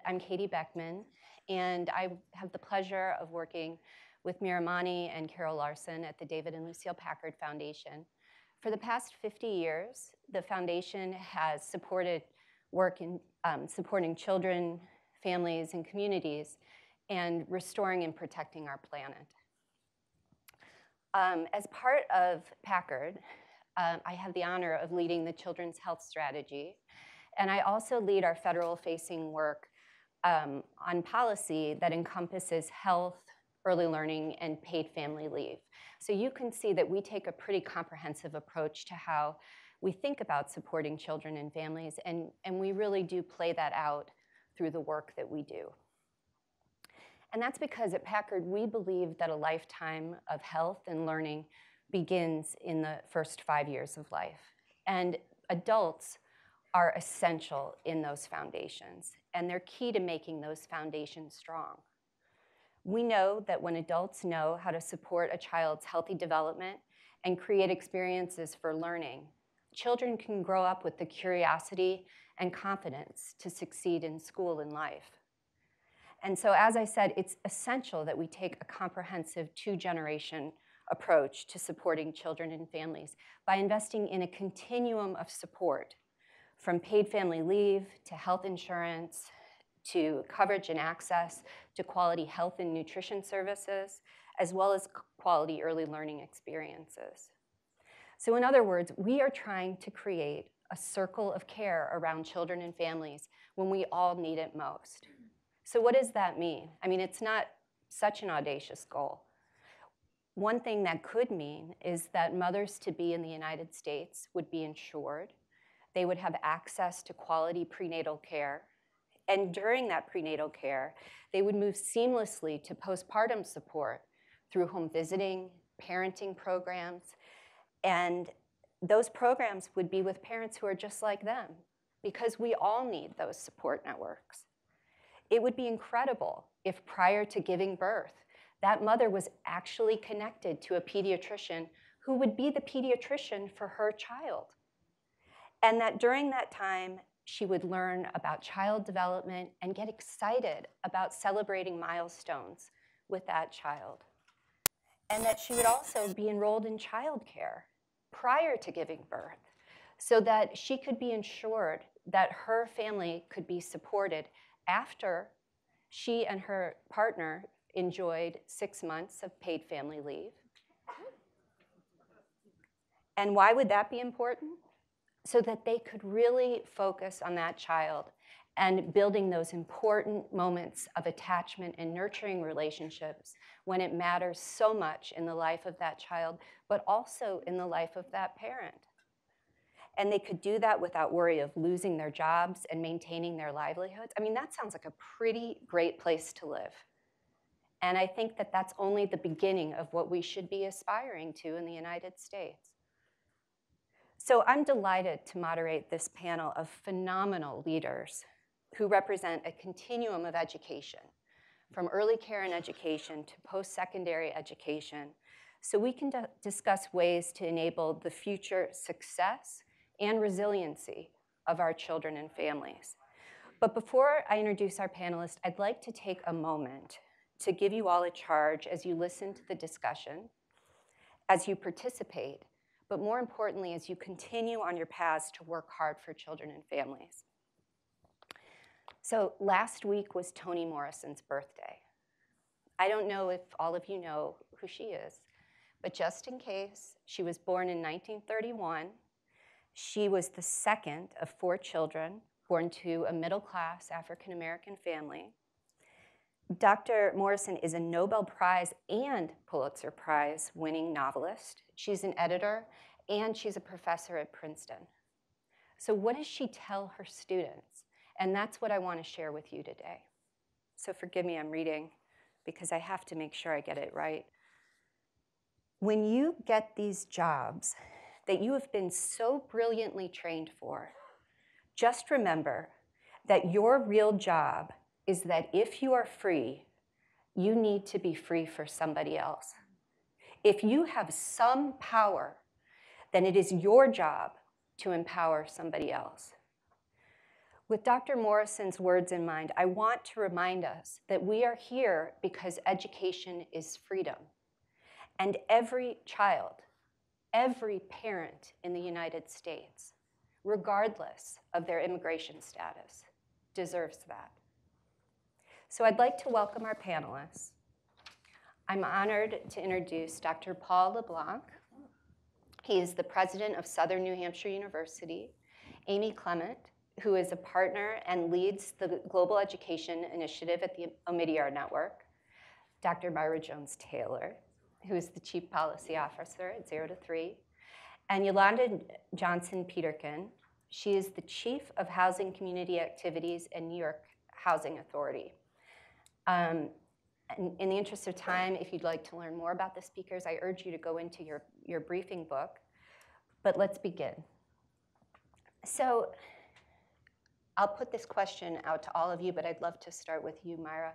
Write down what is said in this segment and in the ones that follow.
I'm Katie Beckman, and I have the pleasure of working with Miramani and Carol Larson at the David and Lucille Packard Foundation. For the past 50 years, the foundation has supported work in supporting children, families, and communities, and restoring and protecting our planet. As part of Packard, I have the honor of leading the Children's Health Strategy, and I also lead our federal-facing work on policy that encompasses health, early learning, and paid family leave. So you can see that we take a pretty comprehensive approach to how we think about supporting children and families, and we really do play that out through the work that we do. And that's because at Packard, we believe that a lifetime of health and learning begins in the first 5 years of life. And adults are essential in those foundations, and they're key to making those foundations strong. We know that when adults know how to support a child's healthy development and create experiences for learning, children can grow up with the curiosity and confidence to succeed in school and life. And so, as I said, it's essential that we take a comprehensive two-generation approach to supporting children and families by investing in a continuum of support, from paid family leave to health insurance, to coverage and access to quality health and nutrition services, as well as quality early learning experiences. So in other words, we are trying to create a circle of care around children and families when we all need it most. So what does that mean? I mean, it's not such an audacious goal. One thing that could mean is that mothers-to-be in the United States would be insured. They would have access to quality prenatal care. And during that prenatal care, they would move seamlessly to postpartum support through home visiting, parenting programs. And those programs would be with parents who are just like them, because we all need those support networks. It would be incredible if prior to giving birth, that mother was actually connected to a pediatrician who would be the pediatrician for her child. And that during that time, she would learn about child development and get excited about celebrating milestones with that child. And that she would also be enrolled in childcare prior to giving birth, so that she could be ensured that her family could be supported after she and her partner enjoyed 6 months of paid family leave. And why would that be important? So that they could really focus on that child and building those important moments of attachment and nurturing relationships when it matters so much in the life of that child, but also in the life of that parent. And they could do that without worry of losing their jobs and maintaining their livelihoods. I mean, that sounds like a pretty great place to live. And I think that that's only the beginning of what we should be aspiring to in the United States. So I'm delighted to moderate this panel of phenomenal leaders who represent a continuum of education, from early care and education to post-secondary education, so we can discuss ways to enable the future success and resiliency of our children and families. But before I introduce our panelists, I'd like to take a moment to give you all a charge as you listen to the discussion, as you participate, but more importantly, as you continue on your paths to work hard for children and families. So last week was Toni Morrison's birthday. I don't know if all of you know who she is, but just in case, she was born in 1931. She was the second of 4 children born to a middle-class African-American family. Dr. Morrison is a Nobel Prize and Pulitzer Prize winning novelist. She's an editor, and she's a professor at Princeton. So what does she tell her students? And that's what I want to share with you today. So forgive me, I'm reading because I have to make sure I get it right. When you get these jobs that you have been so brilliantly trained for, just remember that your real job is that if you are free, you need to be free for somebody else. If you have some power, then it is your job to empower somebody else. With Dr. Morrison's words in mind, I want to remind us that we are here because education is freedom. And every child, every parent in the United States, regardless of their immigration status, deserves that. So I'd like to welcome our panelists. I'm honored to introduce Dr. Paul LeBlanc. He is the president of Southern New Hampshire University. Amy Clement, who is a partner and leads the Global Education Initiative at the Omidyar Network. Dr. Myra Jones-Taylor, who is the Chief Policy Officer at 0 to 3. And Yolanda Johnson-Peterkin. She is the Chief of Housing Community Activities at New York Housing Authority. And in the interest of time, if you'd like to learn more about the speakers, I urge you to go into your briefing book. But let's begin. So I'll put this question out to all of you, but I'd love to start with you, Myra.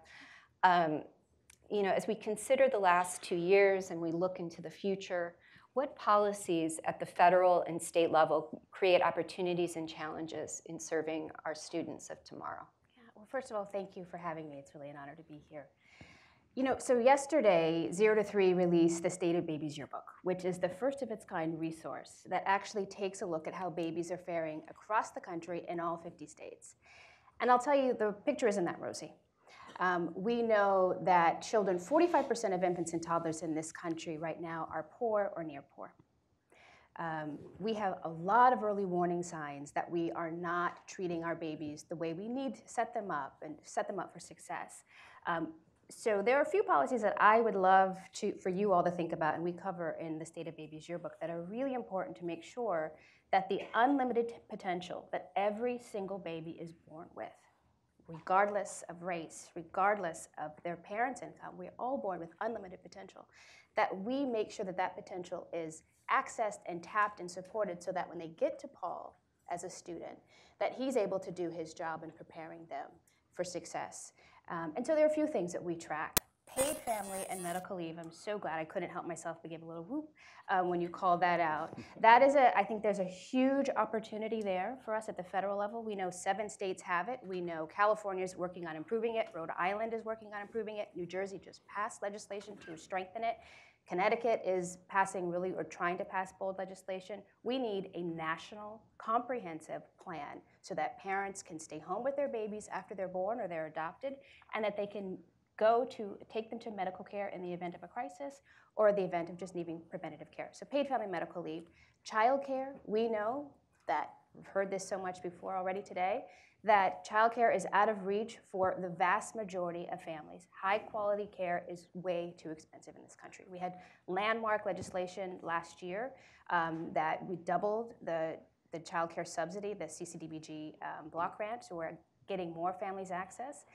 As we consider the last 2 years and we look into the future, what policies at the federal and state level create opportunities and challenges in serving our students of tomorrow? Yeah, well, first of all, thank you for having me. It's really an honor to be here. So yesterday, 0 to 3 released the State of Babies Yearbook, which is the first of its kind resource that actually takes a look at how babies are faring across the country in all 50 states. And I'll tell you, the picture isn't that rosy. We know that 45% of infants and toddlers in this country right now are poor or near poor. We have a lot of early warning signs that we are not treating our babies the way we need to set them up for success. So there are a few policies that I would love for you all to think about, and we cover in the State of Babies Yearbook, that are really important to make sure that the unlimited potential that every single baby is born with, regardless of race, regardless of their parents' income, we're all born with unlimited potential, that we make sure that that potential is accessed and tapped and supported so that when they get to Paul as a student, that he's able to do his job in preparing them for success. And so there are a few things that we track. Paid family and medical leave. I'm so glad I couldn't help myself but give a little whoop when you called that out. That is I think there's a huge opportunity there for us at the federal level. We know 7 states have it. We know California is working on improving it. Rhode Island is working on improving it. New Jersey just passed legislation to strengthen it. Connecticut is trying to pass bold legislation. We need a national, comprehensive plan so that parents can stay home with their babies after they're born or they're adopted, and that they can take them to medical care in the event of a crisis or the event of just needing preventative care. So paid family medical leave. Child care, we know that, we've heard this so much before already today, that childcare is out of reach for the vast majority of families. High quality care is way too expensive in this country. We had landmark legislation last year that we doubled the childcare subsidy, the CCDBG block grant, so we're getting more families access.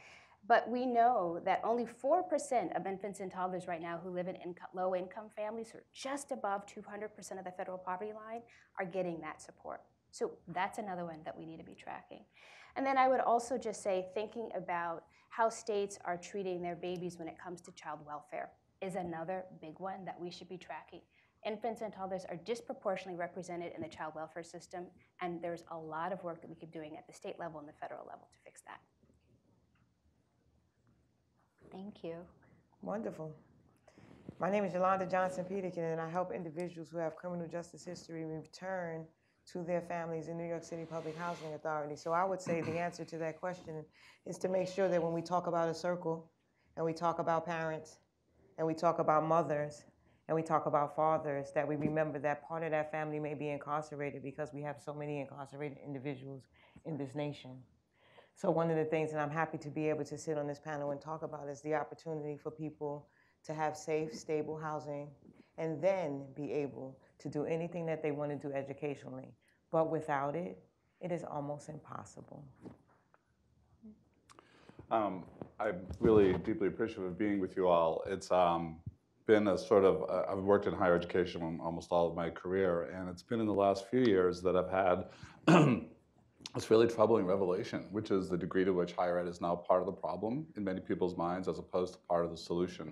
But we know that only 4% of infants and toddlers right now who live in low-income families, or just above 200% of the federal poverty line, are getting that support. So that's another one that we need to be tracking. And then I would also just say, thinking about how states are treating their babies when it comes to child welfare is another big one that we should be tracking. Infants and toddlers are disproportionately represented in the child welfare system, and there's a lot of work that we could be doing at the state level and the federal level to fix that. Thank you. Wonderful. My name is Yolanda Johnson-Peterkin, and I help individuals who have criminal justice history return to their families in New York City Public Housing Authority. So I would say the answer to that question is to make sure that when we talk about a circle, and we talk about parents, and we talk about mothers, and we talk about fathers, that we remember that part of that family may be incarcerated because we have so many incarcerated individuals in this nation. So one of the things that I'm happy to be able to sit on this panel and talk about is the opportunity for people to have safe, stable housing, and then be able to do anything that they want to do educationally. But without it, it is almost impossible. I'm really deeply appreciative of being with you all. It's been a sort of, I've worked in higher education almost all of my career, and it's been in the last few years that I've had this really troubling revelation, which is the degree to which higher ed is now part of the problem in many people's minds as opposed to part of the solution.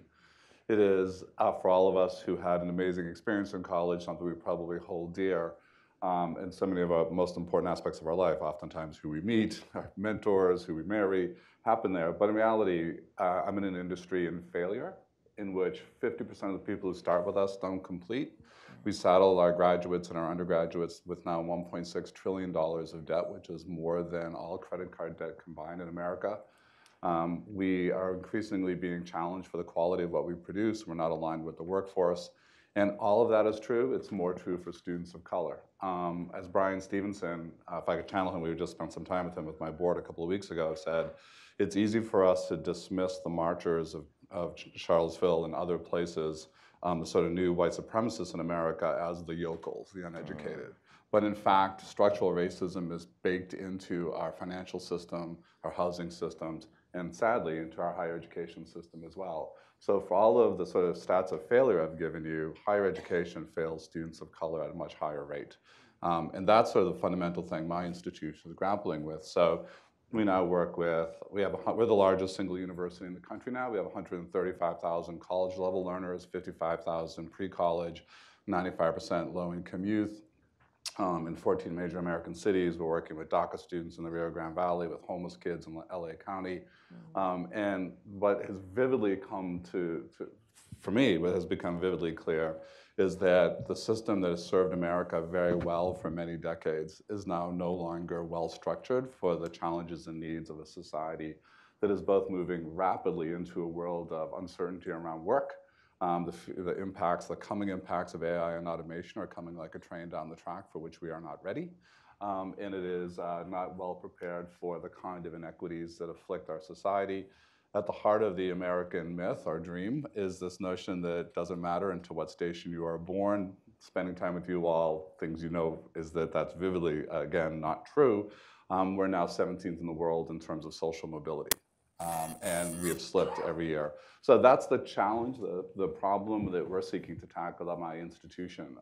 It is, for all of us who had an amazing experience in college, something we probably hold dear. and so many of our most important aspects of our life, oftentimes who we meet, our mentors, who we marry, happen there. But in reality, I'm in an industry in failure in which 50% of the people who start with us don't complete. We saddle our graduates and our undergraduates with now $1.6 trillion of debt, which is more than all credit card debt combined in America. We are increasingly being challenged for the quality of what we produce. We're not aligned with the workforce. And all of that is true. It's more true for students of color. As Brian Stevenson, if I could channel him, we just spent some time with him with my board a couple of weeks ago, said, it's easy for us to dismiss the marchers of Charlottesville and other places, the sort of new white supremacists in America, as the yokels, the uneducated. But in fact, structural racism is baked into our financial system, our housing systems, and sadly, into our higher education system as well. So for all of the sort of stats of failure I've given you, higher education fails students of color at a much higher rate. And that's sort of the fundamental thing my institution is grappling with. So we now work with, we're the largest single university in the country now. We have 135,000 college-level learners, 55,000 pre-college, 95% low-income youth. In 14 major American cities. We're working with DACA students in the Rio Grande Valley, with homeless kids in LA County. And what has vividly come for me, what has become vividly clear is that the system that has served America very well for many decades is now no longer well structured for the challenges and needs of a society that is both moving rapidly into a world of uncertainty around work. The coming impacts of AI and automation are coming like a train down the track for which we are not ready. And it is not well prepared for the kind of inequities that afflict our society. At the heart of the American myth, our dream, is this notion that it doesn't matter into what station you are born. Spending time with you all, things you know is that that's vividly, again, not true. We're now 17th in the world in terms of social mobility. And we have slipped every year. So that's the challenge, the problem that we're seeking to tackle at my institution.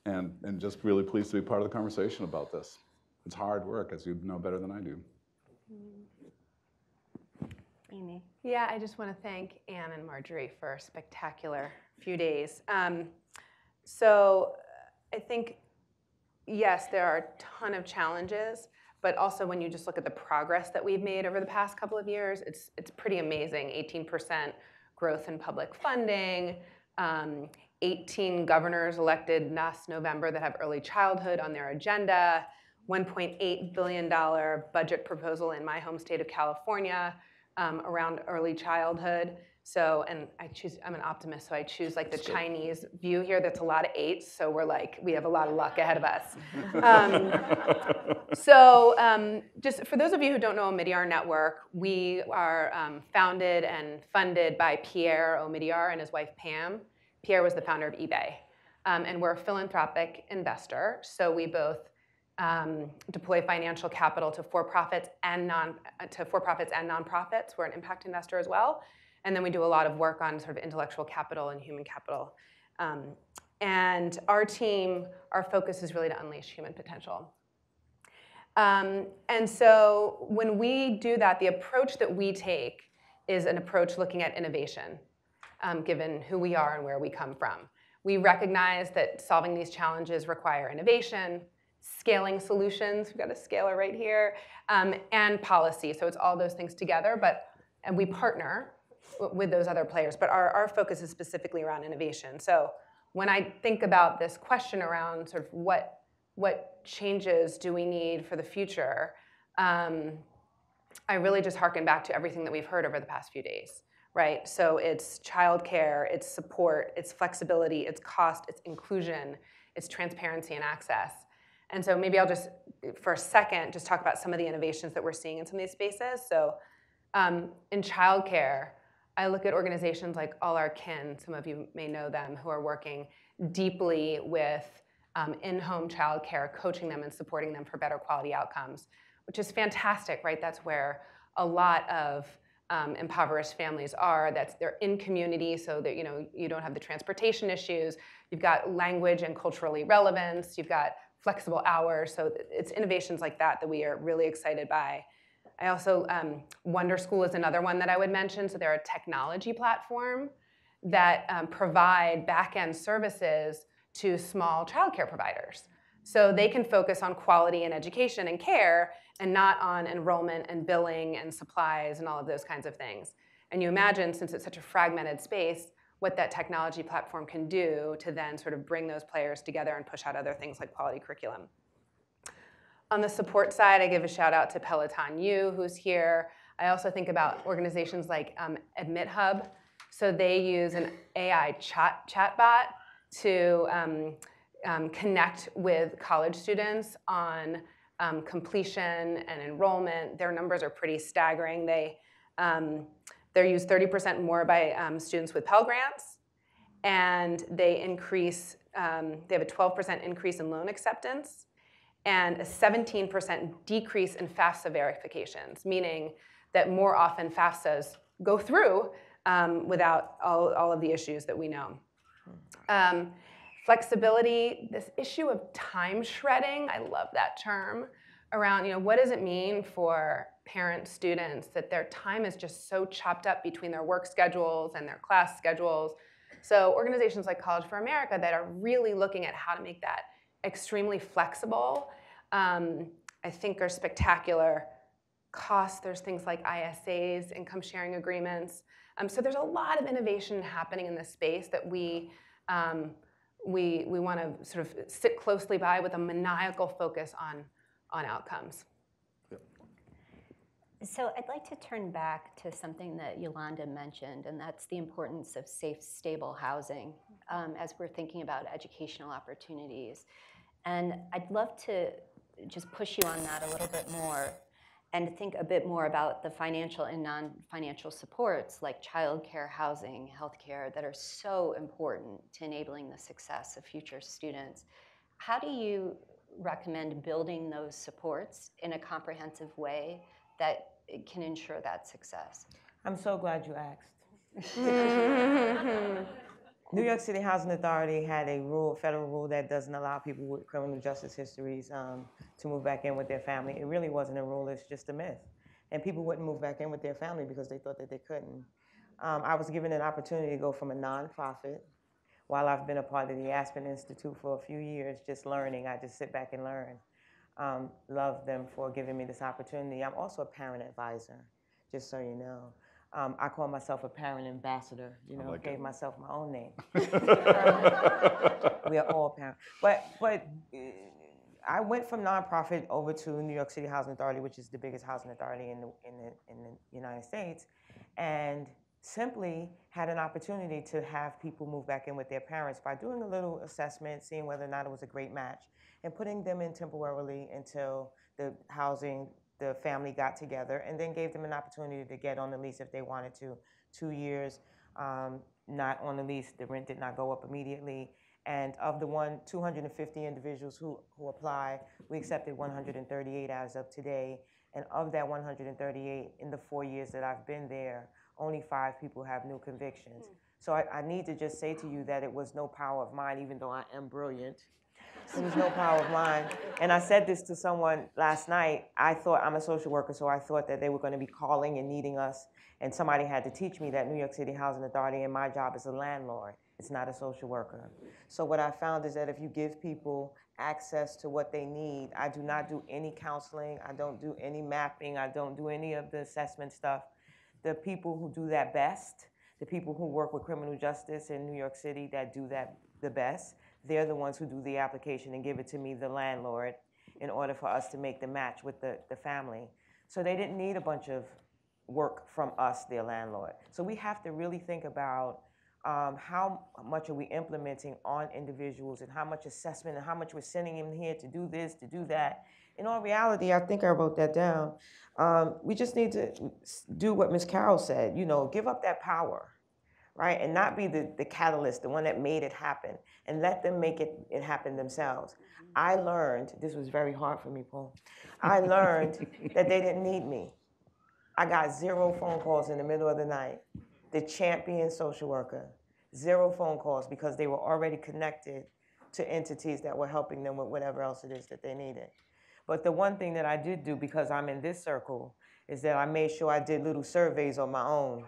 And just really pleased to be part of the conversation about this. It's hard work, as you know better than I do. Amy. Yeah, I just want to thank Anne and Marjorie for a spectacular few days. So I think, yes, there are a ton of challenges, but also when you just look at the progress that we've made over the past couple of years, it's pretty amazing. 18% growth in public funding, 18 governors elected last November that have early childhood on their agenda, $1.8 billion budget proposal in my home state of California around early childhood. So, and I'm an optimist, so I choose like the Chinese view here. That's a lot of eights, so we have a lot of luck ahead of us. Just for those of you who don't know Omidyar Network, we are founded and funded by Pierre Omidyar and his wife Pam. Pierre was the founder of eBay, and we're a philanthropic investor. So we both deploy financial capital to for-profits and nonprofits. We're an impact investor as well. And then we do a lot of work on sort of intellectual capital and human capital. And our team, our focus is really to unleash human potential. And so when we do that, the approach that we take is an approach looking at innovation, given who we are and where we come from. We recognize that solving these challenges require innovation, scaling solutions, we've got a scaler right here, and policy. So it's all those things together, and we partner with those other players, but our focus is specifically around innovation. So when I think about this question around sort of what changes do we need for the future, I really just harken back to everything that we've heard over the past few days, right? So it's childcare, it's support, it's flexibility, it's cost, it's inclusion, it's transparency and access. And so maybe I'll just, for a second, just talk about some of the innovations that we're seeing in some of these spaces. So in childcare, I look at organizations like All Our Kin, some of you may know them, who are working deeply with in-home childcare, coaching them and supporting them for better quality outcomes, which is fantastic, right? That's where a lot of impoverished families are. They're in community, so that you don't have the transportation issues. You've got language and culturally relevance. You've got flexible hours. So it's innovations like that we are really excited by. I also, Wonder School is another one that I would mention. So they're a technology platform that provide back-end services to small childcare providers. So they can focus on quality and education and care and not on enrollment and billing and supplies and all of those kinds of things. And you imagine, since it's such a fragmented space, what that technology platform can do to then sort of bring those players together and push out other things like quality curriculum. On the support side, I give a shout out to Peloton U, who's here. I also think about organizations like AdmitHub. So they use an AI chatbot to connect with college students on completion and enrollment. Their numbers are pretty staggering. They're used 30% more by students with Pell Grants, and they have a 12% increase in loan acceptance and a 17% decrease in FAFSA verifications, meaning that more often FAFSAs go through without all of the issues that we know. Flexibility, this issue of time shredding, I love that term, around what does it mean for parent students that their time is just so chopped up between their work schedules and their class schedules. So organizations like College for America that are really looking at how to make that extremely flexible, I think are spectacular. Costs, there's things like ISAs, income sharing agreements. So there's a lot of innovation happening in this space that we want to sort of sit closely by with a maniacal focus on outcomes. So I'd like to turn back to something that Yolanda mentioned, and that's the importance of safe, stable housing as we're thinking about educational opportunities. And I'd love to just push you on that a little bit more and think a bit more about the financial and non-financial supports like childcare, housing, healthcare that are so important to enabling the success of future students. How do you recommend building those supports in a comprehensive way that can ensure that success? I'm so glad you asked. New York City Housing Authority had a federal rule that doesn't allow people with criminal justice histories to move back in with their family. It really wasn't a rule, it's just a myth. And people wouldn't move back in with their family because they thought that they couldn't. I was given an opportunity to go from a nonprofit, while I've been a part of the Aspen Institute for a few years, just learning. I just sit back and learn. Love them for giving me this opportunity. I'm also a parent advisor, just so you know. I call myself a parent ambassador, gave myself my own name. We are all parents. But I went from nonprofit over to New York City Housing Authority, which is the biggest housing authority in the United States, and simply had an opportunity to have people move back in with their parents by doing a little assessment, seeing whether or not it was a great match, and putting them in temporarily until the family got together, and then gave them an opportunity to get on the lease if they wanted to. 2 years, not on the lease, the rent did not go up immediately. And of the 250 individuals who apply, we accepted 138 as of today. And of that 138, in the 4 years that I've been there, only 5 people have new convictions. So I need to just say to you that it was no power of mine, even though I am brilliant. It was no power of mine. And I said this to someone last night. I thought, I'm a social worker, so I thought that they were going to be calling and needing us. And somebody had to teach me that New York City Housing Authority, and my job is a landlord. It's not a social worker. So what I found is that if you give people access to what they need, I do not do any counseling. I don't do any mapping. I don't do any of the assessment stuff. The people who do that best, the people who work with criminal justice in New York City that do that the best, they're the ones who do the application and give it to me, the landlord, in order for us to make the match with the family. So they didn't need a bunch of work from us, their landlord. So we have to really think about how much are we implementing on individuals and how much assessment and how much we're sending them here to do this, to do that. In all reality, I think I wrote that down. We just need to do what Ms. Carroll said, give up that power, right? And not be the catalyst, the one that made it happen, and let them make it happen themselves. I learned, this was very hard for me, Paul. I learned that they didn't need me. I got 0 phone calls in the middle of the night. The champion social worker, 0 phone calls because they were already connected to entities that were helping them with whatever else it is that they needed. But the one thing that I did do, because I'm in this circle, is that I made sure I did little surveys on my own.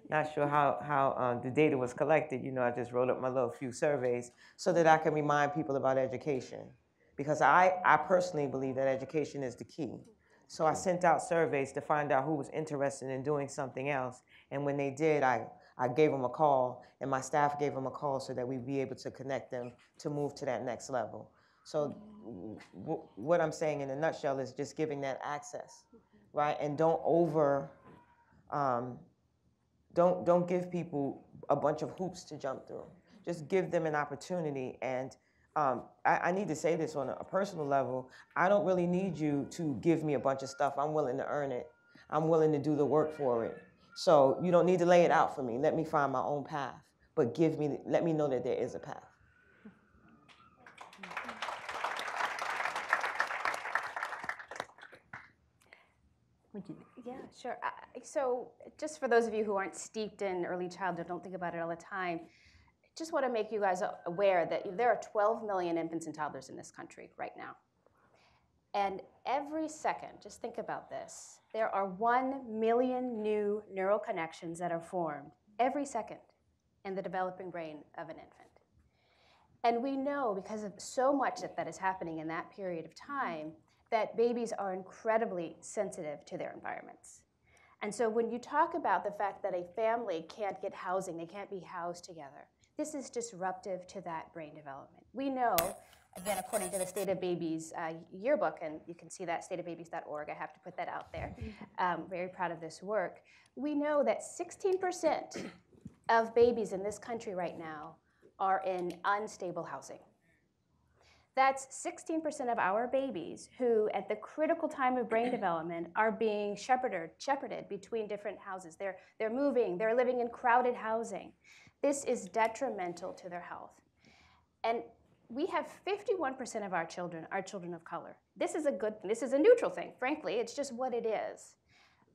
Not sure how the data was collected. I just wrote up my little few surveys so that I can remind people about education. because I personally believe that education is the key. So I sent out surveys to find out who was interested in doing something else. And when they did, I gave them a call, and my staff gave them a call so that we'd be able to connect them to move to that next level. So what I'm saying in a nutshell is just giving that access, right? And don't give people a bunch of hoops to jump through. Just give them an opportunity. And I need to say this on a personal level. I don't really need you to give me a bunch of stuff. I'm willing to earn it. I'm willing to do the work for it. So you don't need to lay it out for me. Let me find my own path. But let me know that there is a path. Yeah, sure. So just for those of you who aren't steeped in early childhood, don't think about it all the time, just want to make you guys aware that there are 12 million infants and toddlers in this country right now. And every second, just think about this, there are 1 million new neural connections that are formed every second in the developing brain of an infant. And we know, because of so much that is happening in that period of time, that babies are incredibly sensitive to their environments. And so when you talk about the fact that a family can't get housing, they can't be housed together, this is disruptive to that brain development. We know, again, according to the State of Babies yearbook, and you can see that stateofbabies.org, I have to put that out there, very proud of this work. We know that 16% of babies in this country right now are in unstable housing. That's 16% of our babies who, at the critical time of brain development, are being shepherded between different houses. They're moving, they're living in crowded housing. This is detrimental to their health. And we have 51% of our children are children of color. This is a neutral thing, frankly, it's just what it is.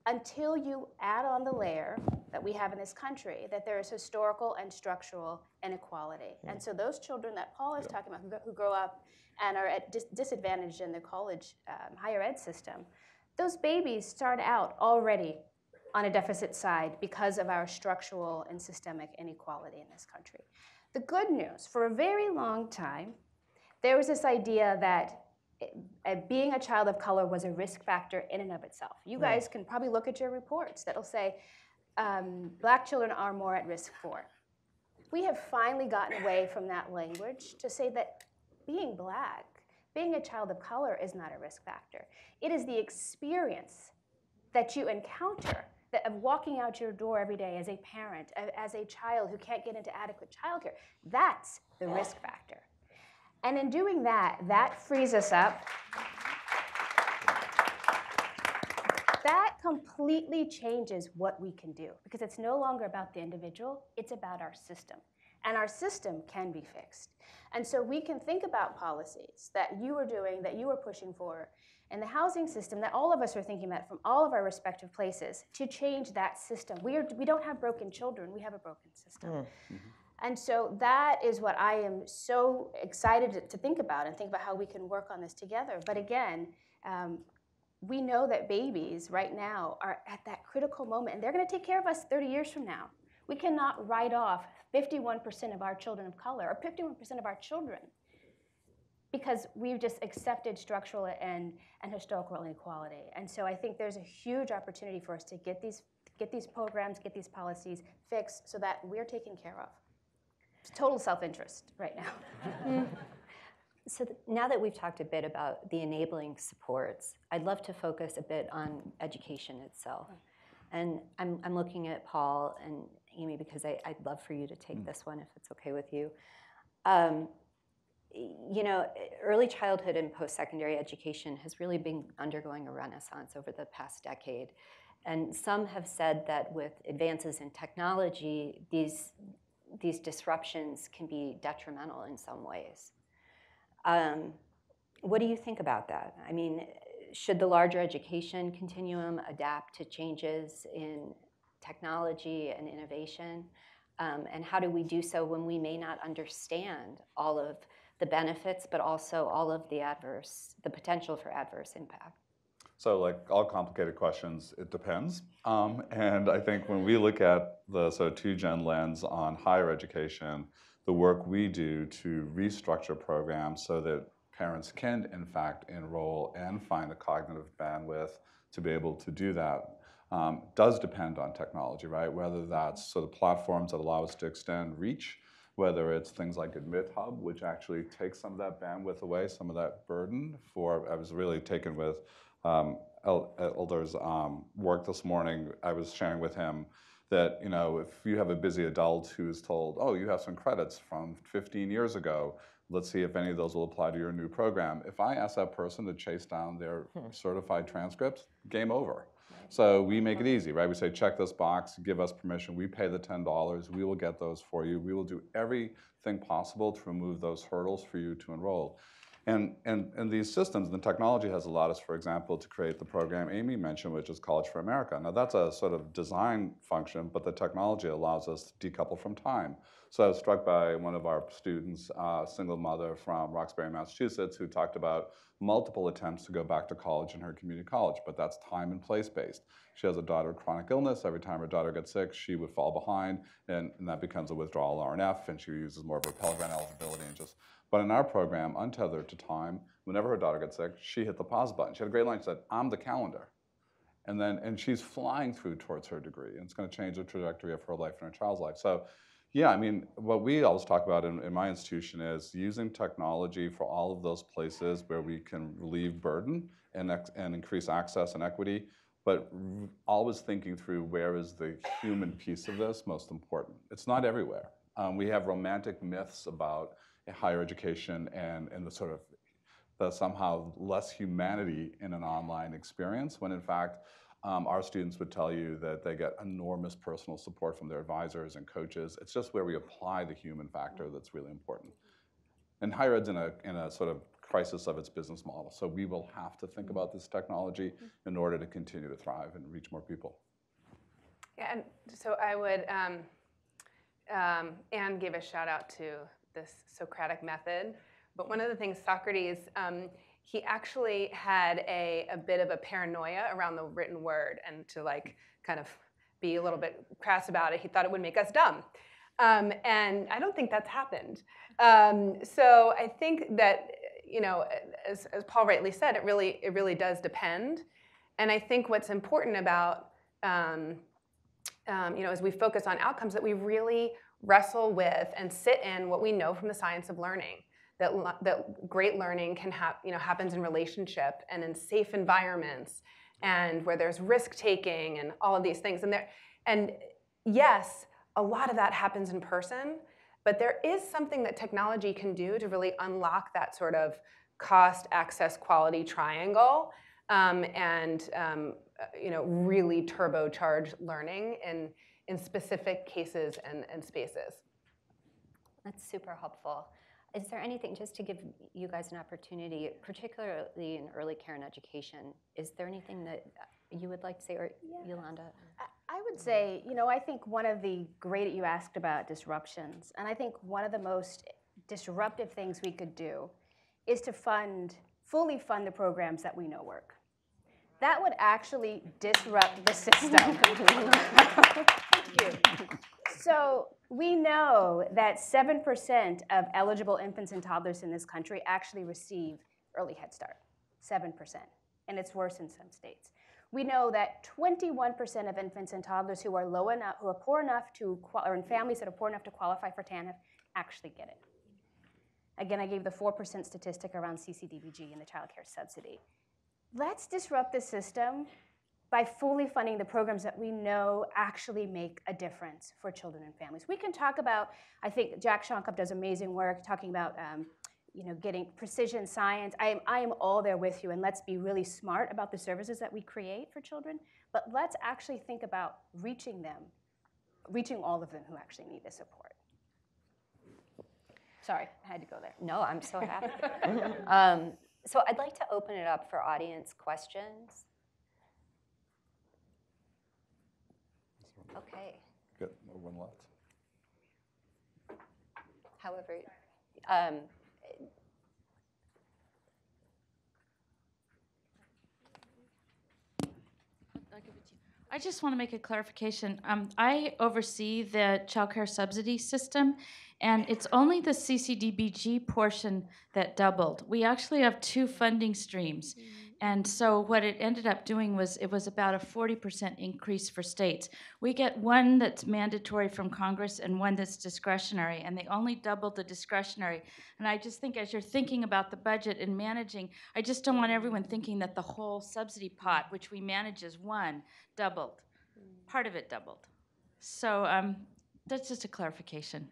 Until you add on the layer that we have in this country, that there is historical and structural inequality. And so those children that Paul is talking about, who grow up and are at disadvantage in the college higher ed system, those babies start out already on a deficit side because of our structural and systemic inequality in this country. The good news, for a very long time, there was this idea that being a child of color was a risk factor in and of itself. You guys can probably look at your reports that'll say black children are more at risk for. We have finally gotten away from that language to say that being black, being a child of color is not a risk factor. It is the experience that you encounter of walking out your door every day as a parent, as a child who can't get into adequate childcare. That's the risk factor. And in doing that, that frees us up. That completely changes what we can do, because it's no longer about the individual, it's about our system. And our system can be fixed. And so we can think about policies that you are doing, that you are pushing for, and the housing system that all of us are thinking about from all of our respective places to change that system. We don't have broken children, we have a broken system. Mm-hmm. And so that is what I am so excited to think about, and think about how we can work on this together. But again, we know that babies right now are at that critical moment, and they're going to take care of us 30 years from now. We cannot write off 51% of our children of color, or 51% of our children, because we've just accepted structural and historical inequality. And so I think there's a huge opportunity for us to get these programs, get these policies fixed so that we're taken care of. It's total self-interest right now. So now that we've talked a bit about the enabling supports, I'd love to focus a bit on education itself. And I'm looking at Paul and Amy, because I'd love for you to take this one if it's okay with you. You know, early childhood and post-secondary education has really been undergoing a renaissance over the past decade. And some have said that with advances in technology, these disruptions can be detrimental in some ways. What do you think about that? I mean, should the larger education continuum adapt to changes in technology and innovation? And how do we do so when we may not understand all of the benefits, but also all of the potential for adverse impact? So like all complicated questions, it depends. And I think when we look at the 2-gen lens on higher education, the work we do to restructure programs so that parents can, in fact, enroll and find a cognitive bandwidth to be able to do that does depend on technology, right? Whether that's sort of platforms that allow us to extend reach, whether it's things like AdmitHub, which actually takes some of that bandwidth away, some of that burden for, I was really taken with Elder's work this morning. I was sharing with him that, you know, if you have a busy adult who's told, oh, you have some credits from 15 years ago, let's see if any of those will apply to your new program. If I ask that person to chase down their certified transcripts, game over. So we make it easy, right? We say, check this box, give us permission, we pay the $10, we will get those for you. We will do everything possible to remove those hurdles for you to enroll. And these systems, the technology has allowed us, for example, to create the program Amy mentioned, which is College for America. Now that's a sort of design function, but the technology allows us to decouple from time. So I was struck by one of our students, a single mother from Roxbury, Massachusetts, who talked about multiple attempts to go back to college in her community college, but that's time and place based. She has a daughter with chronic illness. Every time her daughter gets sick, she would fall behind, and that becomes a withdrawal RNF, and she uses more of her Pell Grant eligibility and just. But in our program, Untethered to Time, whenever her daughter gets sick, she hit the pause button. She had a great line. She said, I'm the calendar. And she's flying through towards her degree, and it's going to change the trajectory of her life and her child's life. So yeah, I mean, what we always talk about in my institution is using technology for all of those places where we can relieve burden and increase access and equity, but always thinking through where is the human piece of this most important. It's not everywhere. We have romantic myths about higher education and the sort of the somehow less humanity in an online experience, when in fact, our students would tell you that they get enormous personal support from their advisors and coaches. It's just where we apply the human factor that's really important. And higher ed's in a sort of crisis of its business model. So we will have to think about this technology in order to continue to thrive and reach more people. Yeah, and so I would, Anne gave a shout out to this Socratic method, but one of the things Socrates, he actually had a bit of a paranoia around the written word, and to like kind of be a little bit crass about it, he thought it would make us dumb. And I don't think that's happened. So I think that, you know, as Paul rightly said, it really does depend. And I think what's important about, you know, as we focus on outcomes, that we really wrestle with and sit in what we know from the science of learning. That great learning can happens in relationship and in safe environments, and where there's risk taking and all of these things. And yes, a lot of that happens in person, but there is something that technology can do to really unlock that sort of cost, access, quality triangle, and you know, really turbocharge learning in specific cases and spaces. That's super helpful. Is there anything, just to give you guys an opportunity, particularly in early care and education, is there anything that you would like to say, or Yolanda? I would say, you know, I think one of the great, you asked about disruptions, and I think one of the most disruptive things we could do is to fully fund the programs that we know work. That would actually disrupt the system. Thank you. So we know that 7% of eligible infants and toddlers in this country actually receive early Head Start, 7%, and it's worse in some states. We know that 21% of infants and toddlers who are poor enough or in families that are poor enough to qualify for TANF actually get it. Again, I gave the 4% statistic around CCDBG and the child care subsidy. Let's disrupt the system by fully funding the programs that we know actually make a difference for children and families. We can talk about, I think Jack Shonkup does amazing work talking about you know, getting precision science. I am all there with you, and let's be really smart about the services that we create for children, but let's actually think about reaching all of them who actually need the support. Sorry, I had to go there. No, I'm so happy. So I'd like to open it up for audience questions. Okay. Good, one left. However, I just want to make a clarification. I oversee the child care subsidy system, And it's only the CCDBG portion that doubled. We actually have 2 funding streams. And so what it ended up doing was it was about a 40% increase for states. We get one that's mandatory from Congress and one that's discretionary, and they only doubled the discretionary. And I just think as you're thinking about the budget and managing, I just don't want everyone thinking that the whole subsidy pot, which we manage as one, doubled. Part of it doubled. So that's just a clarification.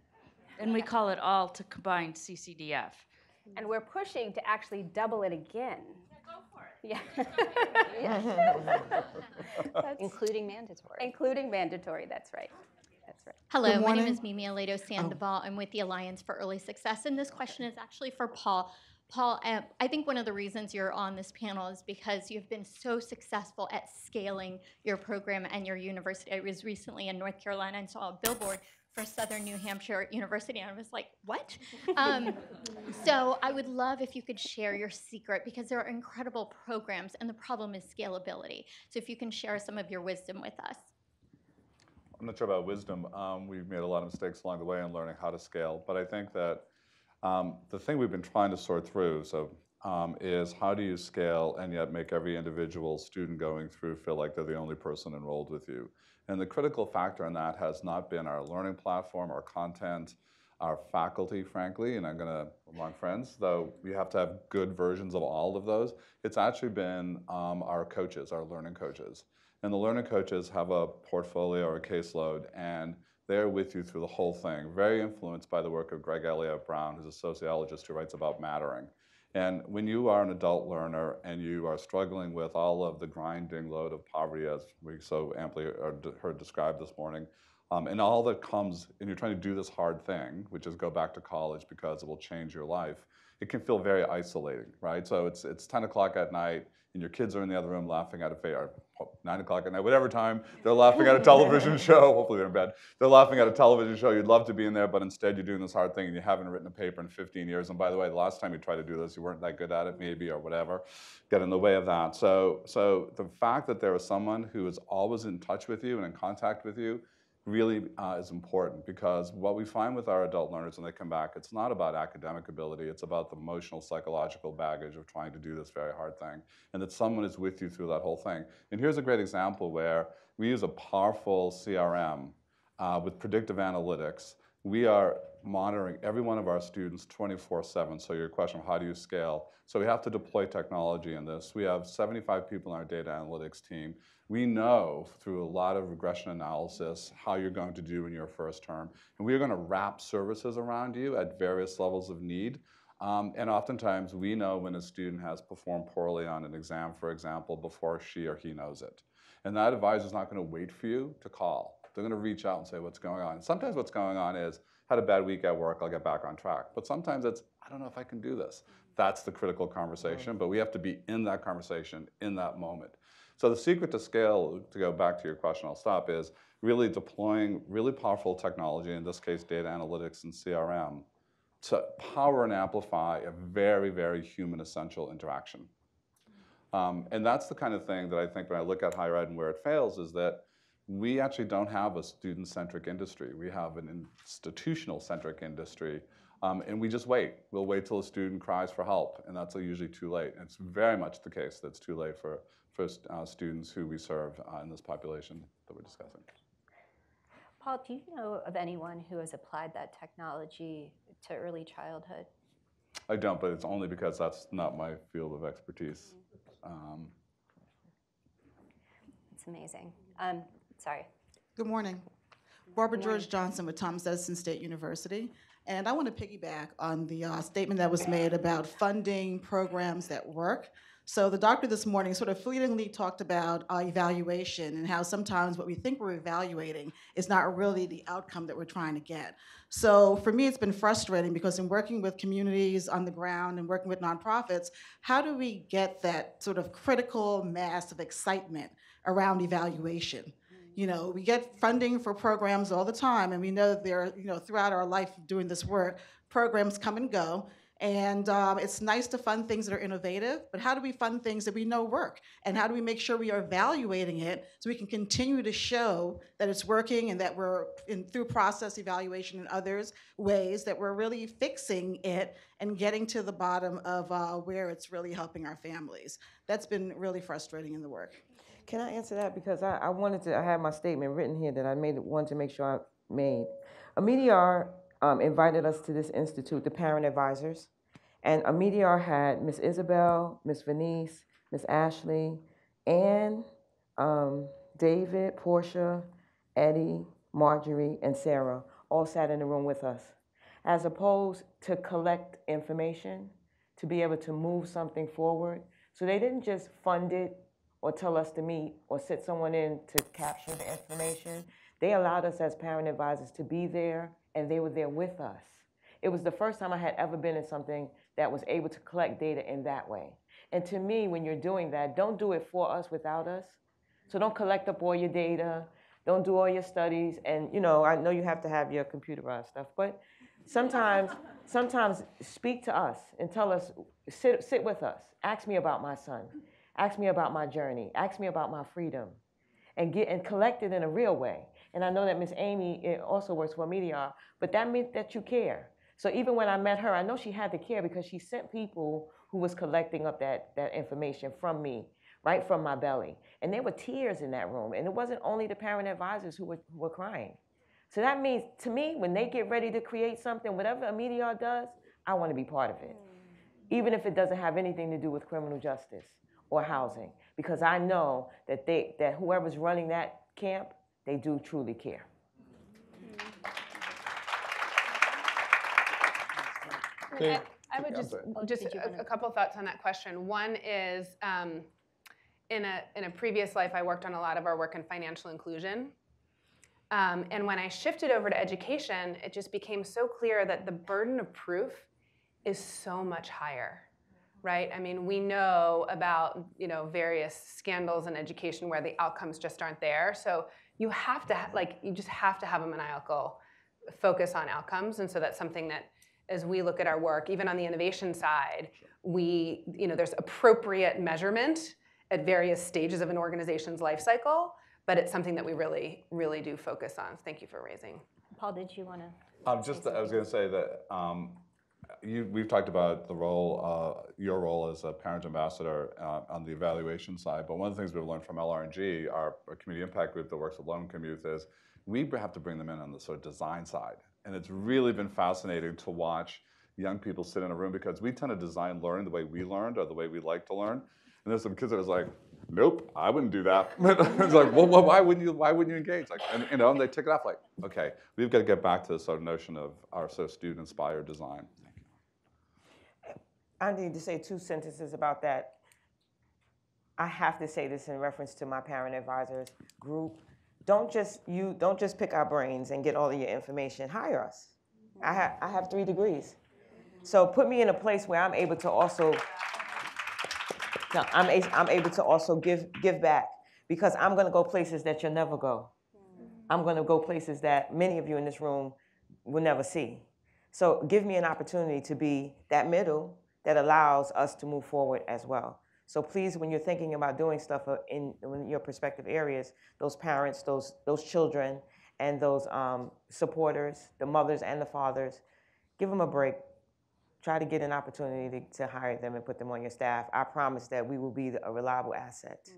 And we call it all to combine CCDF. And we're pushing to actually double it again. Go for it. Yeah. Including mandatory. Including mandatory, that's right. That's right. Hello, Good my name morning. is Mimi Aledo Sandoval. I'm with the Alliance for Early Success, and this question is actually for Paul. Paul, I think one of the reasons you're on this panel is because you've been so successful at scaling your program and your university. I was recently in North Carolina and saw a billboard for Southern New Hampshire University, and I was like, what? So I would love if you could share your secret, because there are incredible programs, and the problem is scalability. So if you can share some of your wisdom with us. I'm not sure about wisdom. We've made a lot of mistakes along the way in learning how to scale, but I think that the thing we've been trying to sort through is how do you scale and yet make every individual student going through feel like they're the only person enrolled with you. And the critical factor in that has not been our learning platform, our content, our faculty, frankly, and I'm going to, among friends, though we have to have good versions of all of those. It's actually been our coaches, our learning coaches. And the learning coaches have a portfolio or a caseload, and they're with you through the whole thing, very influenced by the work of Greg Elliott Brown, who's a sociologist who writes about mattering. And when you are an adult learner and you are struggling with all of the grinding load of poverty, as we so amply heard described this morning, and all that comes, and you're trying to do this hard thing, which is go back to college because it will change your life, it can feel very isolating, right? So it's 10 o'clock at night, and your kids are in the other room laughing at or 9 o'clock at night, whatever time, they're laughing at a television show. Hopefully they're in bed. They're laughing at a television show. You'd love to be in there, but instead you're doing this hard thing and you haven't written a paper in 15 years. And by the way, the last time you tried to do this, you weren't that good at it, maybe, or whatever. Get in the way of that. So the fact that there is someone who is always in touch with you and in contact with you really is important, because what we find with our adult learners when they come back, it's not about academic ability, it's about the emotional, psychological baggage of trying to do this very hard thing, and that someone is with you through that whole thing. And here's a great example where we use a powerful CRM with predictive analytics. We are monitoring every one of our students 24/7. So your question of how do you scale? So we have to deploy technology in this. We have 75 people in our data analytics team. We know through a lot of regression analysis how you're going to do in your first term. And we are going to wrap services around you at various levels of need. And oftentimes we know when a student has performed poorly on an exam, for example, before she or he knows it. And that advisor is not going to wait for you to call. They're going to reach out and say what's going on. And sometimes what's going on is, had a bad week at work, I'll get back on track. But sometimes it's, I don't know if I can do this. That's the critical conversation, but we have to be in that conversation in that moment. So the secret to scale, to go back to your question, I'll stop, is really deploying really powerful technology, in this case data analytics and CRM, to power and amplify a very, very human essential interaction. And that's the kind of thing that I think when I look at higher ed and where it fails is that we actually don't have a student-centric industry. We have an institutional-centric industry, and we just wait. We'll wait till a student cries for help, and that's usually too late. And it's very much the case that it's too late for students who we serve in this population that we're discussing. Paul, do you know of anyone who has applied that technology to early childhood? I don't, but it's only because that's not my field of expertise. It's amazing. Sorry. Good morning. Barbara George Johnson with Thomas Edison State University. And I want to piggyback on the statement that was made about funding programs that work. So the doctor this morning sort of fleetingly talked about evaluation and how sometimes what we think we're evaluating is not really the outcome that we're trying to get. So for me, it's been frustrating because in working with communities on the ground and working with nonprofits, how do we get that sort of critical mass of excitement around evaluation? You know, we get funding for programs all the time, and we know that there are, throughout our life doing this work, programs come and go. And it's nice to fund things that are innovative, but how do we fund things that we know work? And how do we make sure we are evaluating it so we can continue to show that it's working and that we're, through process evaluation and others ways, that we're really fixing it and getting to the bottom of where it's really helping our families. That's been really frustrating in the work. Can I answer that? Because I had my statement written here that I wanted to make sure I made. Meteor invited us to this institute, the parent advisors. And Meteor had Miss Isabel, Miss Venice, Miss Ashley, Ann, David, Portia, Eddie, Marjorie, and Sarah all sat in the room with us, as opposed to collect information, to be able to move something forward. So they didn't just fund it or tell us to meet or sit someone in to capture the information. They allowed us as parent advisors to be there, and they were there with us. It was the first time I had ever been in something that was able to collect data in that way. And to me, when you're doing that, don't do it for us without us. So don't collect up all your data, don't do all your studies, and I know you have to have your computerized stuff, but sometimes speak to us and tell us, sit with us, ask me about my son, ask me about my journey, ask me about my freedom, and collect it in a real way. And I know that Miss Amy also works for Meteor, but that meant that you care. So even when I met her, I know she had to care because she sent people who was collecting up that information from me, right from my belly. And there were tears in that room. And it wasn't only the parent advisors who were crying. So that means, to me, when they get ready to create something, whatever a Meteor does, I want to be part of it. Even if it doesn't have anything to do with criminal justice or housing. Because I know that whoever's running that camp, they do truly care. I would just a couple thoughts on that question. One is, in a previous life, I worked on a lot of our work in financial inclusion. And when I shifted over to education, it just became so clear that the burden of proof is so much higher, right? I mean, we know about various scandals in education where the outcomes just aren't there. So you have to you just have to have a maniacal focus on outcomes, and so that's something that, as we look at our work, even on the innovation side, there's appropriate measurement at various stages of an organization's life cycle, but it's something that we really, really do focus on. Thank you for raising. Paul, did you want to? I was going to say that we've talked about the role, your role as a parent ambassador on the evaluation side, but one of the things we've learned from LRNG, our community impact group that works with low-income youth, is we have to bring them in on the sort of design side. And it's really been fascinating to watch young people sit in a room, because we tend to design learning the way we learned or the way we like to learn. And there's some kids that was like, nope, I wouldn't do that. It's like, well, why wouldn't you engage? And they took it off like, okay, we've got to get back to the sort of notion of our sort of student-inspired design. I need to say 2 sentences about that. I have to say this in reference to my parent advisors group. Don't just pick our brains and get all of your information. Hire us. I have 3 degrees. So put me in a place where I'm able to also give back, because I'm going to go places that you'll never go. I'm going to go places that many of you in this room will never see. So give me an opportunity to be that middle that allows us to move forward as well. So please, when you're thinking about doing stuff in your prospective areas, those parents, those children, and those supporters, the mothers and the fathers, give them a break. Try to get an opportunity to hire them and put them on your staff. I promise that we will be a reliable asset.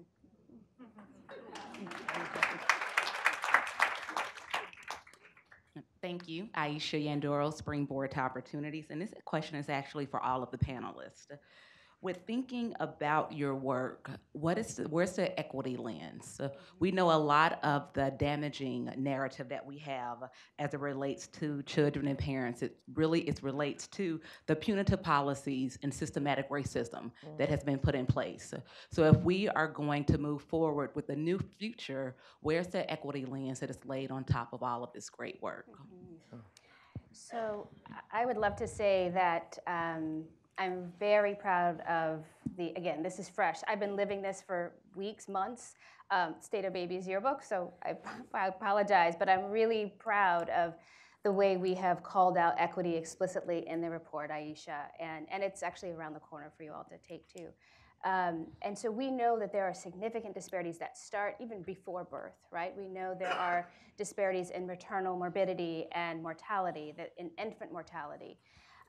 Thank you. Aisha Yandoro, Springboard to Opportunities. And this question is actually for all of the panelists. With thinking about your work, where's the equity lens? We know a lot of the damaging narrative that we have as it relates to children and parents. It relates to the punitive policies and systematic racism that has been put in place. So if we are going to move forward with a new future, where's the equity lens that is laid on top of all of this great work? So I would love to say that I'm very proud of again, this is fresh. I've been living this for weeks, months, State of Baby's yearbook, so I apologize, but I'm really proud of the way we have called out equity explicitly in the report, Aisha, and it's actually around the corner for you all to take too. And so we know that there are significant disparities that start even before birth, right? We know there are disparities in maternal morbidity and mortality, in infant mortality.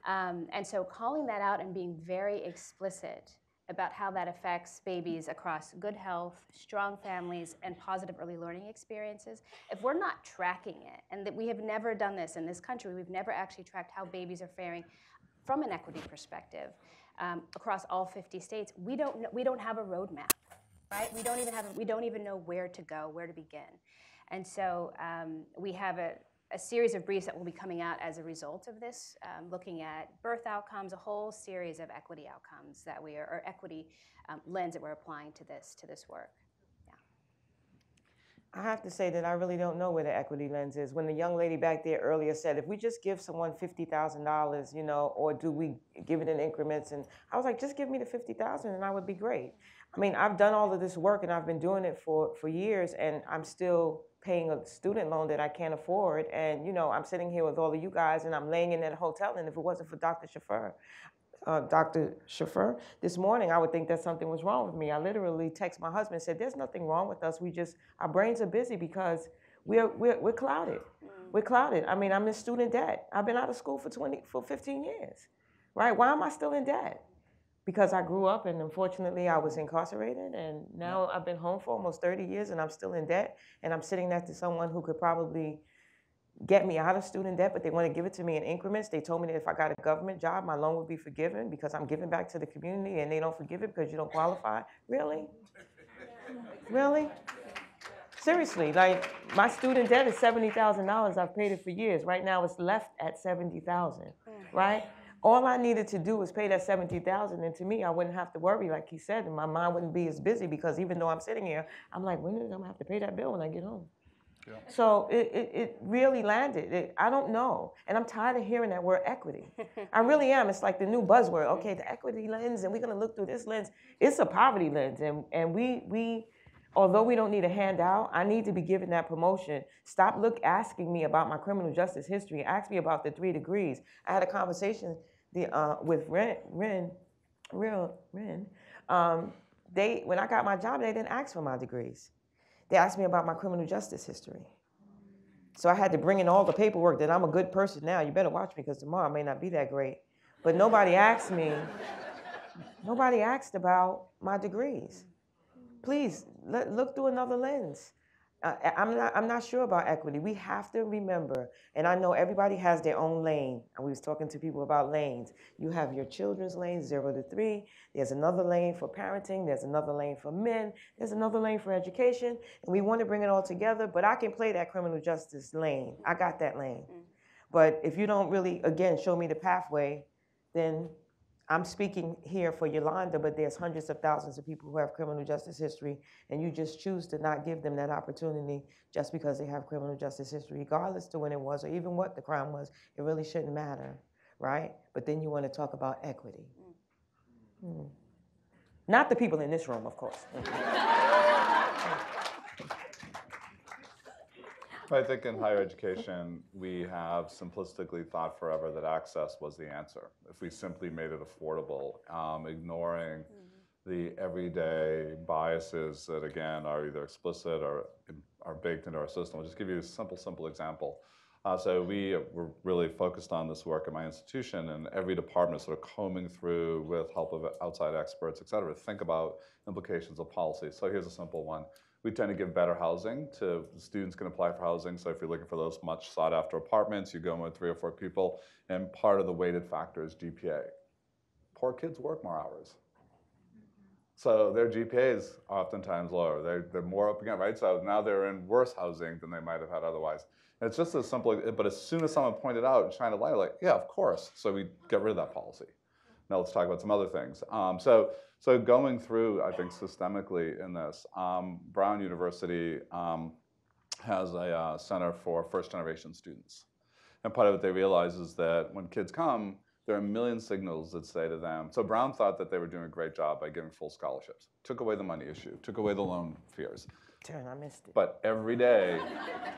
And so calling that out and being very explicit about how that affects babies across good health, strong families, and positive early learning experiences, if we're not tracking it, and that we have never done this in this country, we've never actually tracked how babies are faring from an equity perspective across all 50 states, we don't have a roadmap, right? We don't even know where to go, where to begin. And so we have a series of briefs that will be coming out as a result of this, looking at birth outcomes, a whole series of equity outcomes that or equity lens that we're applying to this work. I have to say that I really don't know where the equity lens is. When the young lady back there earlier said, if we just give someone $50,000, you know, or do we give it in increments? And I was like, just give me the $50,000 and I would be great. I mean, I've done all of this work and I've been doing it for years, and I'm still paying a student loan that I can't afford. And, you know, I'm sitting here with all of you guys and I'm laying in that hotel, and if it wasn't for Dr. Chauffeur, this morning, I would think that something was wrong with me. I literally texted my husband and said, there's nothing wrong with us. Our brains are busy because we're clouded. We're clouded. I mean, I'm in student debt. I've been out of school for 15 years, right? Why am I still in debt? Because I grew up and unfortunately I was incarcerated, and now I've been home for almost 30 years and I'm still in debt, and I'm sitting next to someone who could probably get me out of student debt, but they want to give it to me in increments. They told me that if I got a government job, my loan would be forgiven because I'm giving back to the community, and they don't forgive it because you don't qualify. Really? Really? Seriously, like my student debt is $70,000. I've paid it for years. Right now it's left at $70,000, right? All I needed to do was pay that $70,000, and to me, I wouldn't have to worry, like he said, and my mind wouldn't be as busy, because even though I'm sitting here, I'm like, when am I gonna have to pay that bill when I get home? Yeah. So it really landed. I don't know. And I'm tired of hearing that word equity. I really am. It's like the new buzzword. Okay, the equity lens, and we're going to look through this lens. It's a poverty lens. And we, although we don't need a handout, I need to be given that promotion. Stop asking me about my criminal justice history. Ask me about the 3 degrees. I had a conversation with Ren. When I got my job, they didn't ask for my degrees. They asked me about my criminal justice history. So I had to bring in all the paperwork that I'm a good person now. You better watch me because tomorrow I may not be that great. But nobody asked about my degrees. Please, look through another lens. I'm not sure about equity. We have to remember, and I know everybody has their own lane. And we was talking to people about lanes. You have your children's lane, 0 to 3. There's another lane for parenting. There's another lane for men. There's another lane for education. And we want to bring it all together, but I can play that criminal justice lane. I got that lane. But if you don't really, again, show me the pathway, then I'm speaking here for Yolanda, but there's hundreds of thousands of people who have criminal justice history, and you just choose to not give them that opportunity just because they have criminal justice history, regardless to when it was or even what the crime was. It really shouldn't matter, right? But then you want to talk about equity. Not the people in this room, of course. I think in higher education, we have simplistically thought forever that access was the answer. If we simply made it affordable, ignoring the everyday biases that, again, are either explicit or are baked into our system. I'll just give you a simple example. So we were really focused on this work at my institution, and every department sort of combing through with help of outside experts, et cetera, to think about implications of policy. So here's a simple one. We tend to give better housing to students can apply for housing. So if you're looking for those much sought after apartments, you go in with 3 or 4 people, and part of the weighted factor is GPA. Poor kids work more hours. So their GPAs are oftentimes lower. They're more up against, right? So now they're in worse housing than they might have had otherwise. And it's just as simple, but as soon as someone pointed out and shined a light, like, yeah, of course. So we get rid of that policy. Now let's talk about some other things. So going through, I think, systemically in this, Brown University has a center for first-generation students. And part of what they realize is that when kids come, there are a million signals that say to them. So Brown thought that they were doing a great job by giving full scholarships. Took away the money issue, took away the loan fears. Turn, I missed it. But every day,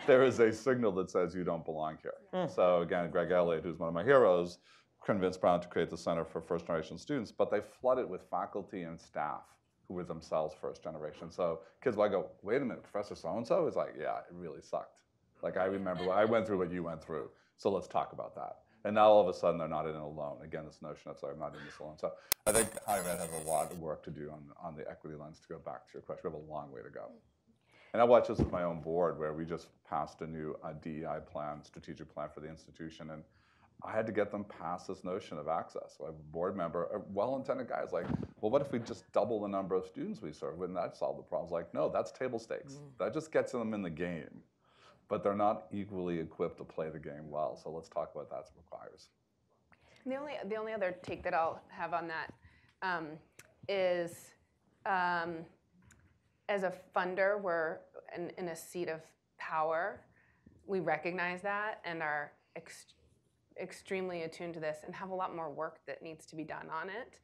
there is a signal that says you don't belong here. So again, Greg Elliott, who's one of my heroes, convinced Brown to create the Center for First Generation Students, but they flooded it with faculty and staff who were themselves first generation. So kids will go, wait a minute, Professor so-and-so? Is like, yeah, it really sucked. Like, I remember, I went through what you went through, so let's talk about that. And now all of a sudden, they're not in it alone. Again, this notion of, sorry, I'm not in this alone. So I think higher ed has a lot of work to do on the equity lens, to go back to your question. We have a long way to go. And I watch this with my own board, where we just passed a new DEI plan, strategic plan for the institution, and I had to get them past this notion of access. So I have a board member, a well-intended guy, is like, well, what if we just double the number of students we serve? Wouldn't that solve the problem? Like, no, that's table stakes. That just gets them in the game. But they're not equally equipped to play the game well. So let's talk about that requires. The only other take that I'll have on that is, as a funder, we're in a seat of power. We recognize that and are extremely attuned to this and have a lot more work that needs to be done on it.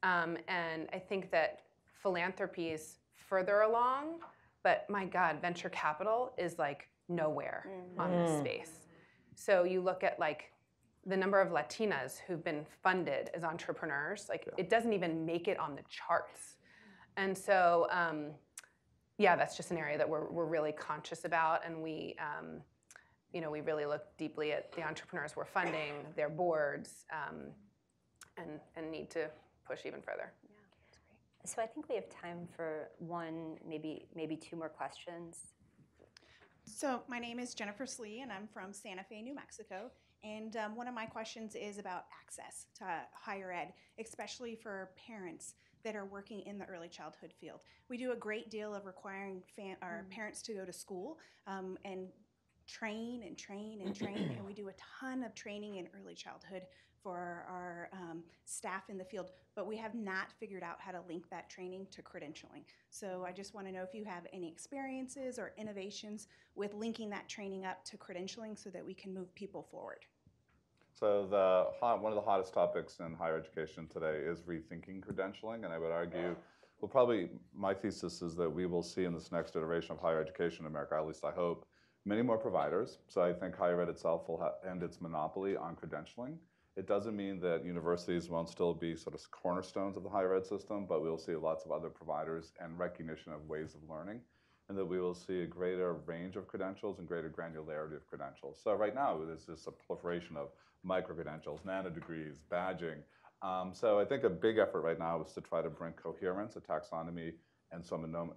And I think that philanthropy is further along, but my God, venture capital is like nowhere on this space. So you look at like the number of Latinas who've been funded as entrepreneurs, like it doesn't even make it on the charts. And so, yeah, that's just an area that we're really conscious about, and we really look deeply at the entrepreneurs we're funding, their boards, and need to push even further. Yeah, that's great. So I think we have time for one, maybe two more questions. So my name is Jennifer Slee, and I'm from Santa Fe, New Mexico. And one of my questions is about access to higher ed, especially for parents that are working in the early childhood field. We do a great deal of requiring our parents to go to school and train, and we do a ton of training in early childhood for our staff in the field, but we have not figured out how to link that training to credentialing. So I just want to know if you have any experiences or innovations with linking that training up to credentialing so that we can move people forward. So one of the hottest topics in higher education today is rethinking credentialing, and I would argue, my thesis is that we will see in this next iteration of higher education in America, at least I hope, many more providers. So I think higher ed itself will end its monopoly on credentialing. It doesn't mean that universities won't still be sort of cornerstones of the higher ed system, but we'll see lots of other providers and recognition of ways of learning, and that we will see a greater range of credentials and greater granularity of credentials. So right now, there's just a proliferation of micro-credentials, nano-degrees, badging. So I think a big effort right now is to try to bring coherence, a taxonomy, and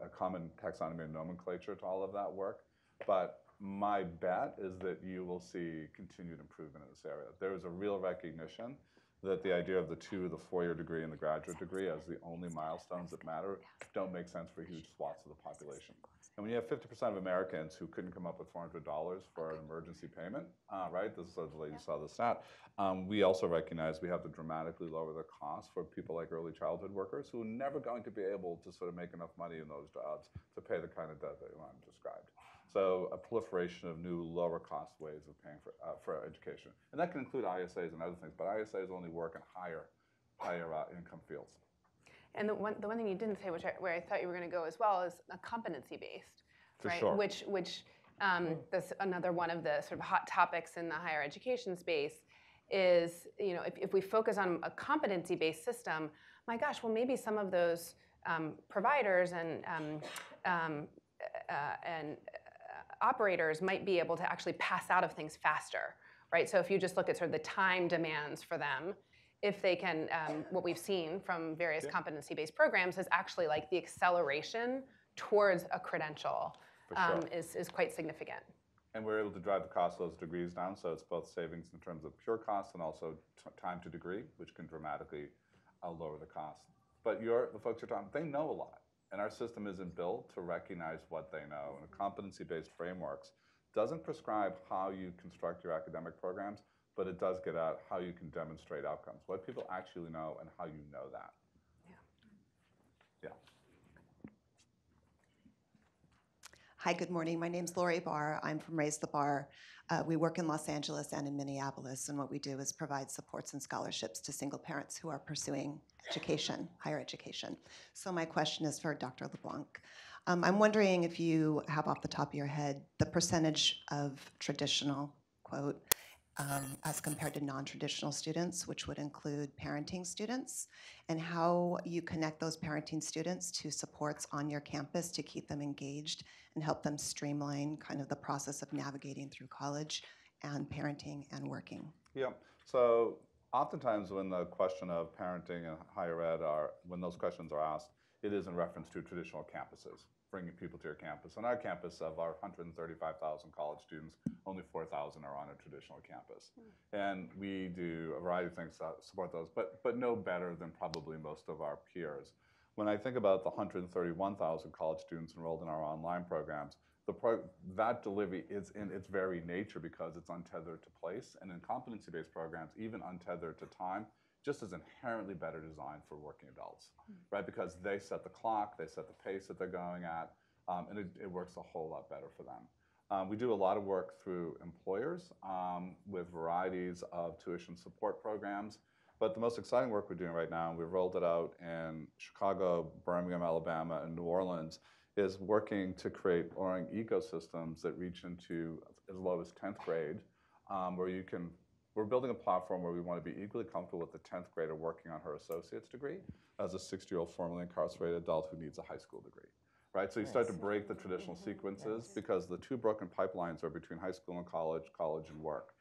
a common taxonomy and nomenclature to all of that work. But my bet is that you will see continued improvement in this area. There is a real recognition that the idea of the 4-year degree and the graduate degree as the only milestones that matter don't make sense for huge swaths of the population. And when you have 50% of Americans who couldn't come up with $400 for an emergency payment, right? This is the lady saw the stat. We also recognize we have to dramatically lower the cost for people like early childhood workers who are never going to be able to sort of make enough money in those jobs to pay the kind of debt that you described. So a proliferation of new lower cost ways of paying for education. And that can include ISAs and other things, but ISAs only work in higher income fields. And the one thing you didn't say, where I thought you were going to go as well, is a competency-based, right? Sure. Which that's another one of the sort of hot topics in the higher education space is, if we focus on a competency-based system, my gosh, well, maybe some of those providers and operators might be able to actually pass out of things faster, right? So if you just look at sort of the time demands for them, if they can, what we've seen from various competency-based programs is actually like the acceleration towards a credential is quite significant. And we're able to drive the cost of those degrees down, so it's both savings in terms of pure cost and also time to degree, which can dramatically lower the cost. But the folks you're talking, they know a lot. And our system isn't built to recognize what they know. And competency-based frameworks doesn't prescribe how you construct your academic programs, but it does get at how you can demonstrate outcomes, what people actually know and how you know that. Yeah. Hi, good morning. My name's Lori Barr. I'm from Raise the Bar. We work in Los Angeles and in Minneapolis, and what we do is provide supports and scholarships to single parents who are pursuing education, higher education. So my question is for Dr. LeBlanc. I'm wondering if you have off the top of your head the percentage of traditional, quote, as compared to non-traditional students, which would include parenting students, and how you connect those parenting students to supports on your campus to keep them engaged and help them streamline kind of the process of navigating through college and parenting and working. Yeah. So oftentimes when the question of parenting and higher ed when those questions are asked, it is in reference to traditional campuses, bringing people to your campus. On our campus, of our 135,000 college students, only 4,000 are on a traditional campus. And we do a variety of things to support those, but no better than probably most of our peers. When I think about the 131,000 college students enrolled in our online programs, that delivery is in its very nature because it's untethered to place. And in competency-based programs, even untethered to time, just is inherently better designed for working adults, right? Because they set the clock, they set the pace that they're going at, and it works a whole lot better for them. We do a lot of work through employers with varieties of tuition support programs. But the most exciting work we're doing right now, and we've rolled it out in Chicago, Birmingham, Alabama, and New Orleans, is working to create learning ecosystems that reach into as low as 10th grade, where we're building a platform where we want to be equally comfortable with the 10th grader working on her associate's degree as a 60-year-old formerly incarcerated adult who needs a high school degree, right? So you start to break the traditional sequences because the two broken pipelines are between high school and college, college and work.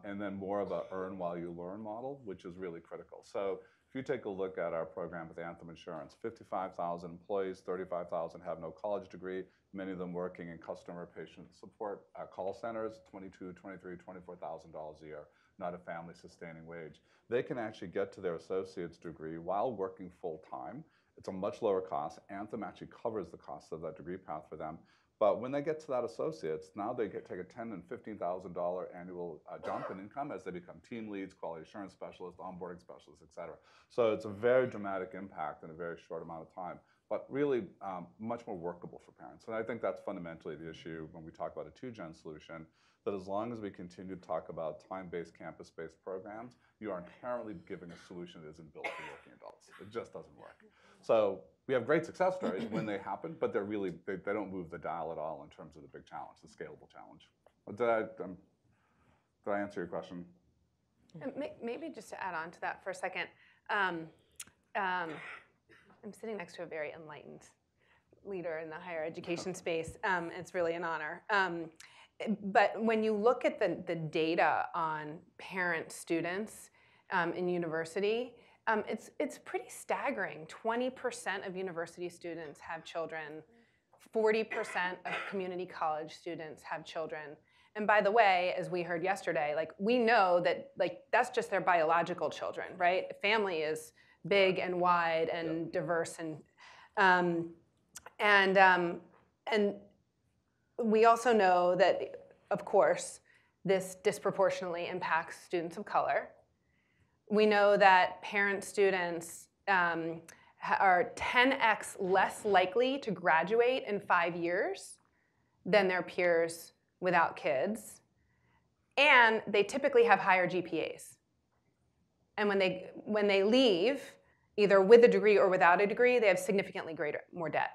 And then more of a earn while you learn model, which is really critical. So if you take a look at our program with Anthem Insurance, 55,000 employees, 35,000 have no college degree, many of them working in customer patient support call centers, $22,000, $23,000, $24,000 a year, not a family sustaining wage. They can actually get to their associate's degree while working full time. It's a much lower cost. Anthem actually covers the cost of that degree path for them. But when they get to that associates, now they take a $10,000 and $15,000 annual jump in income as they become team leads, quality assurance specialists, onboarding specialists, et cetera. So it's a very dramatic impact in a very short amount of time, but really much more workable for parents. And I think that's fundamentally the issue when we talk about a two-gen solution, that as long as we continue to talk about time-based, campus-based programs, you are inherently giving a solution that isn't built for working adults. It just doesn't work. So we have great success stories when they happen, but they're really, they don't move the dial at all in terms of the big challenge, the scalable challenge. Did I answer your question? Maybe just to add on to that for a second. I'm sitting next to a very enlightened leader in the higher education space. It's really an honor. But when you look at the data on parent students in university, it's pretty staggering. 20% of university students have children. 40% of community college students have children. And by the way, as we heard yesterday, like we know that like that's just their biological children, right? Family is big and wide and diverse, and we also know that, of course, this disproportionately impacts students of color. We know that parent students are 10x less likely to graduate in 5 years than their peers without kids, and they typically have higher GPAs. And when they leave, either with a degree or without a degree, they have significantly more debt.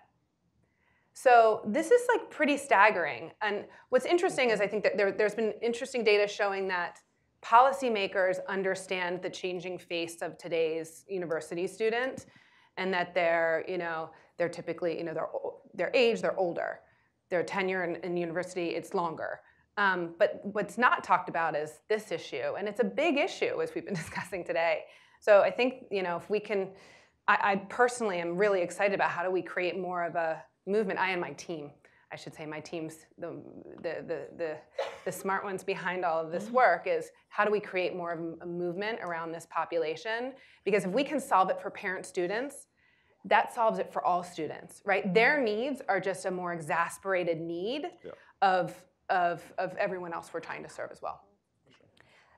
So this is like pretty staggering. And what's interesting is I think that there's been interesting data showing that policymakers understand the changing face of today's university student, and that they're typically, their age, they're older. Their tenure in university, it's longer. But what's not talked about is this issue, and it's a big issue as we've been discussing today. So I think, if we can, I personally am really excited about how do we create more of a movement. I and my team, I should say my team's the smart ones behind all of this work, is how do we create more of a movement around this population? Because if we can solve it for parent students, that solves it for all students, right? Their needs are just a more exasperated need of everyone else we're trying to serve as well.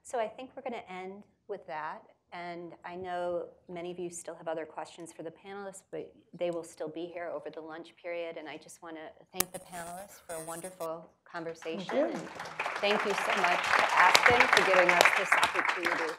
So I think we're going to end with that. And I know many of you still have other questions for the panelists, but they will still be here over the lunch period. And I just want to thank the panelists for a wonderful conversation. And thank you so much to Aspen for giving us this opportunity.